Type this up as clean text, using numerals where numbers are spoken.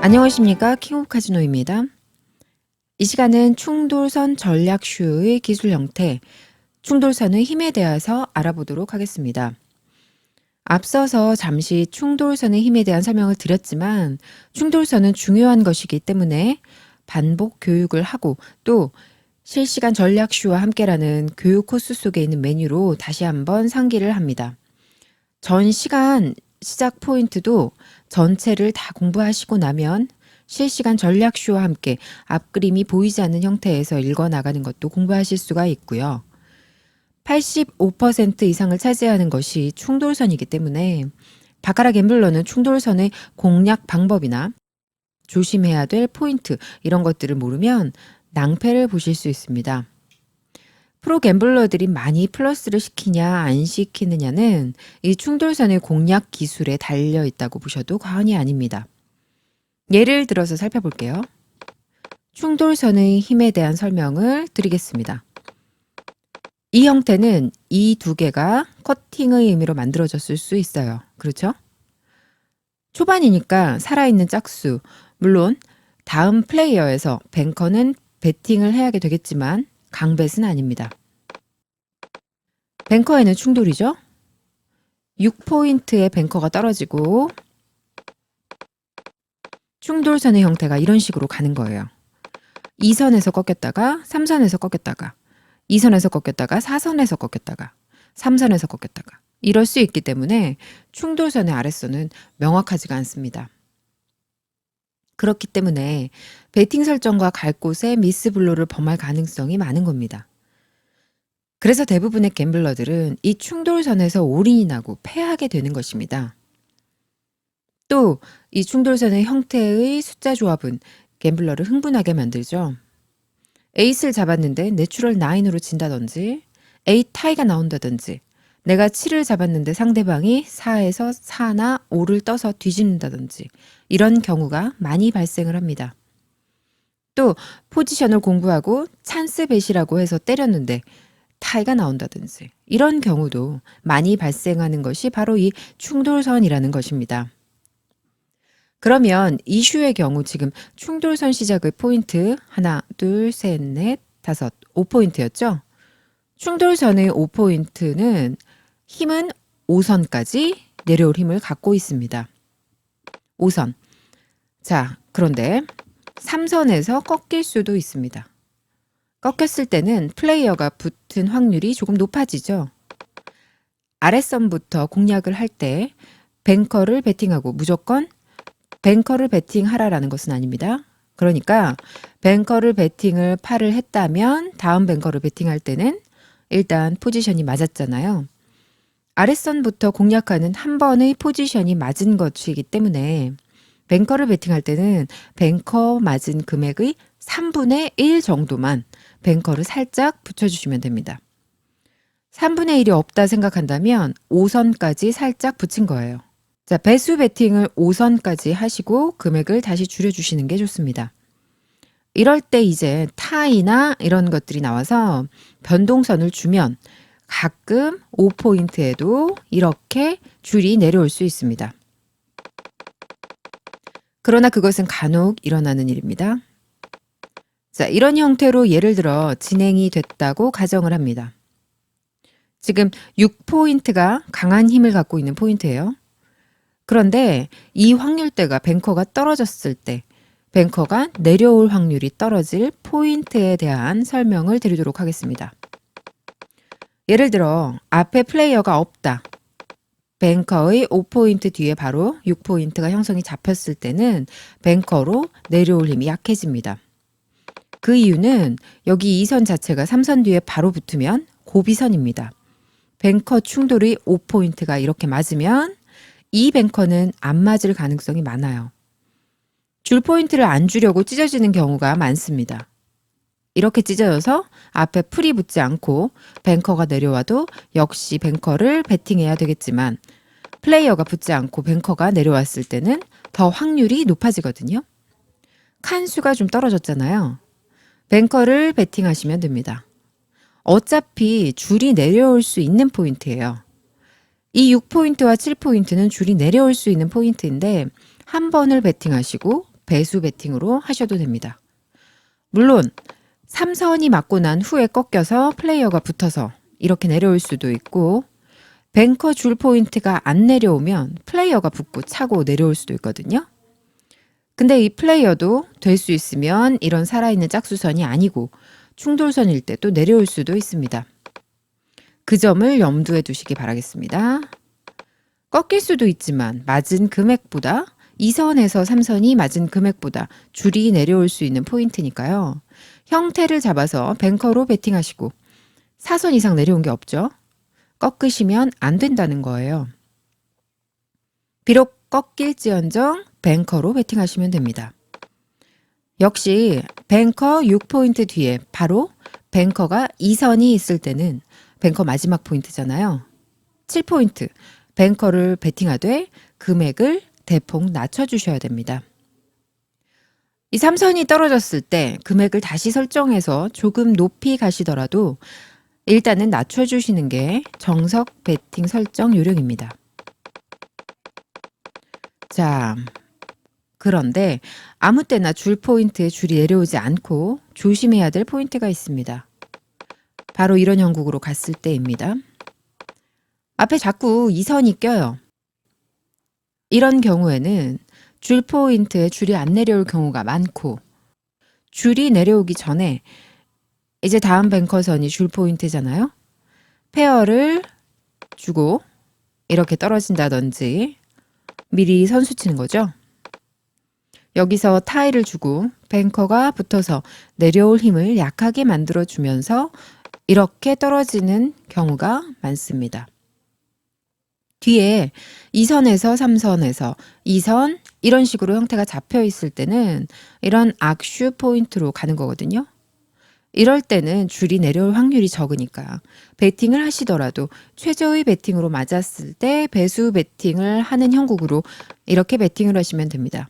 안녕하십니까. 킹 오브 카지노입니다. 이 시간은 충돌선 전략슈의 기술 형태, 충돌선의 힘에 대해서 알아보도록 하겠습니다. 앞서서 잠시 충돌선의 힘에 대한 설명을 드렸지만 충돌선은 중요한 것이기 때문에 반복 교육을 하고 또 실시간 전략슈와 함께라는 교육 코스 속에 있는 메뉴로 다시 한번 상기를 합니다. 전 시간 시작 포인트도 전체를 다 공부하시고 나면 실시간 전략쇼와 함께 앞그림이 보이지 않는 형태에서 읽어나가는 것도 공부하실 수가 있고요. 85% 이상을 차지하는 것이 충돌선이기 때문에 바카라 갬블러는 충돌선의 공략 방법이나 조심해야 될 포인트 이런 것들을 모르면 낭패를 보실 수 있습니다. 프로 갬블러들이 많이 플러스를 시키냐 안 시키느냐는 이 충돌선의 공략 기술에 달려 있다고 보셔도 과언이 아닙니다. 예를 들어서 살펴볼게요. 충돌선의 힘에 대한 설명을 드리겠습니다. 이 형태는 이 두 개가 커팅의 의미로 만들어졌을 수 있어요. 그렇죠? 초반이니까 살아있는 짝수, 물론 다음 플레이어에서 뱅커는 배팅을 해야 되겠지만 강뱃은 아닙니다. 뱅커에는 충돌이죠. 6포인트의 뱅커가 떨어지고 충돌선의 형태가 이런 식으로 가는 거예요. 2선에서 꺾였다가 3선에서 꺾였다가 2선에서 꺾였다가 4선에서 꺾였다가 3선에서 꺾였다가 이럴 수 있기 때문에 충돌선의 아랫선은 명확하지가 않습니다. 그렇기 때문에 배팅 설정과 갈 곳에 미스 블로를 범할 가능성이 많은 겁니다. 그래서 대부분의 갬블러들은 이 충돌선에서 올인이 나고 패하게 되는 것입니다. 또 이 충돌선의 형태의 숫자 조합은 갬블러를 흥분하게 만들죠. 에이스를 잡았는데 내추럴 9으로 진다든지 8 타이가 나온다든지 내가 7을 잡았는데 상대방이 4에서 4나 5를 떠서 뒤집는다든지 이런 경우가 많이 발생을 합니다. 또 포지션을 공부하고 찬스 벳이라고 해서 때렸는데 타이가 나온다든지 이런 경우도 많이 발생하는 것이 바로 이 충돌선이라는 것입니다. 그러면 이슈의 경우 지금 충돌선 시작의 포인트 하나, 둘, 셋, 넷, 다섯, 5포인트였죠? 충돌선의 5포인트는 힘은 5선까지 내려올 힘을 갖고 있습니다. 5선. 자, 그런데 3선에서 꺾일 수도 있습니다. 꺾였을 때는 플레이어가 붙은 확률이 조금 높아지죠. 아랫선부터 공략을 할 때 뱅커를 배팅하고 무조건 뱅커를 배팅하라라는 것은 아닙니다. 그러니까 뱅커를 배팅을 8을 했다면 다음 뱅커를 배팅할 때는 일단 포지션이 맞았잖아요. 아랫선부터 공략하는 한 번의 포지션이 맞은 것이기 때문에 뱅커를 배팅할 때는 뱅커 맞은 금액의 3분의 1 정도만 뱅커를 살짝 붙여주시면 됩니다. 3분의 1이 없다 생각한다면 5선까지 살짝 붙인 거예요. 자, 배수 배팅을 5선까지 하시고 금액을 다시 줄여주시는 게 좋습니다. 이럴 때 이제 타이나 이런 것들이 나와서 변동선을 주면 가끔 5포인트에도 이렇게 줄이 내려올 수 있습니다. 그러나 그것은 간혹 일어나는 일입니다. 자, 이런 형태로 예를 들어 진행이 됐다고 가정을 합니다. 지금 6포인트가 강한 힘을 갖고 있는 포인트예요. 그런데 이 확률대가 뱅커가 떨어졌을 때 뱅커가 내려올 확률이 떨어질 포인트에 대한 설명을 드리도록 하겠습니다. 예를 들어 앞에 플레이어가 없다. 뱅커의 5포인트 뒤에 바로 6포인트가 형성이 잡혔을 때는 뱅커로 내려올 힘이 약해집니다. 그 이유는 여기 2선 자체가 3선 뒤에 바로 붙으면 고비선입니다. 뱅커 충돌이 5포인트가 이렇게 맞으면 이 뱅커는 안 맞을 가능성이 많아요. 줄 포인트를 안 주려고 찢어지는 경우가 많습니다. 이렇게 찢어져서 앞에 풀이 붙지 않고 뱅커가 내려와도 역시 뱅커를 베팅해야 되겠지만 플레이어가 붙지 않고 뱅커가 내려왔을 때는 더 확률이 높아지거든요. 칸수가 좀 떨어졌잖아요. 뱅커를 베팅하시면 됩니다. 어차피 줄이 내려올 수 있는 포인트예요. 이 6포인트와 7포인트는 줄이 내려올 수 있는 포인트인데 한 번을 베팅하시고 배수 베팅으로 하셔도 됩니다. 물론 3선이 맞고 난 후에 꺾여서 플레이어가 붙어서 이렇게 내려올 수도 있고 뱅커 줄 포인트가 안 내려오면 플레이어가 붙고 차고 내려올 수도 있거든요. 근데 이 플레이어도 될 수 있으면 이런 살아있는 짝수선이 아니고 충돌선일 때 또 내려올 수도 있습니다. 그 점을 염두에 두시기 바라겠습니다. 꺾일 수도 있지만 맞은 금액보다 2선에서 3선이 맞은 금액보다 줄이 내려올 수 있는 포인트니까요. 형태를 잡아서 뱅커로 베팅하시고 4선 이상 내려온 게 없죠. 꺾으시면 안 된다는 거예요. 비록 꺾일지언정 뱅커로 베팅하시면 됩니다. 역시 뱅커 6포인트 뒤에 바로 뱅커가 2선이 있을 때는 뱅커 마지막 포인트잖아요. 7포인트 뱅커를 베팅하되 금액을 대폭 낮춰주셔야 됩니다. 이 3선이 떨어졌을 때 금액을 다시 설정해서 조금 높이 가시더라도 일단은 낮춰주시는 게 정석 베팅 설정 요령입니다. 자, 그런데 아무 때나 줄 포인트에 줄이 내려오지 않고 조심해야 될 포인트가 있습니다. 바로 이런 형국으로 갔을 때입니다. 앞에 자꾸 2선이 껴요. 이런 경우에는 줄 포인트에 줄이 안 내려올 경우가 많고 줄이 내려오기 전에 이제 다음 뱅커선이 줄 포인트잖아요. 페어를 주고 이렇게 떨어진다든지 미리 선수 치는 거죠. 여기서 타일을 주고 뱅커가 붙어서 내려올 힘을 약하게 만들어주면서 이렇게 떨어지는 경우가 많습니다. 뒤에 2선에서 3선에서 2선 이런 식으로 형태가 잡혀 있을 때는 이런 악슈 포인트로 가는 거거든요. 이럴 때는 줄이 내려올 확률이 적으니까 베팅을 하시더라도 최저의 베팅으로 맞았을 때 배수 베팅을 하는 형국으로 이렇게 베팅을 하시면 됩니다.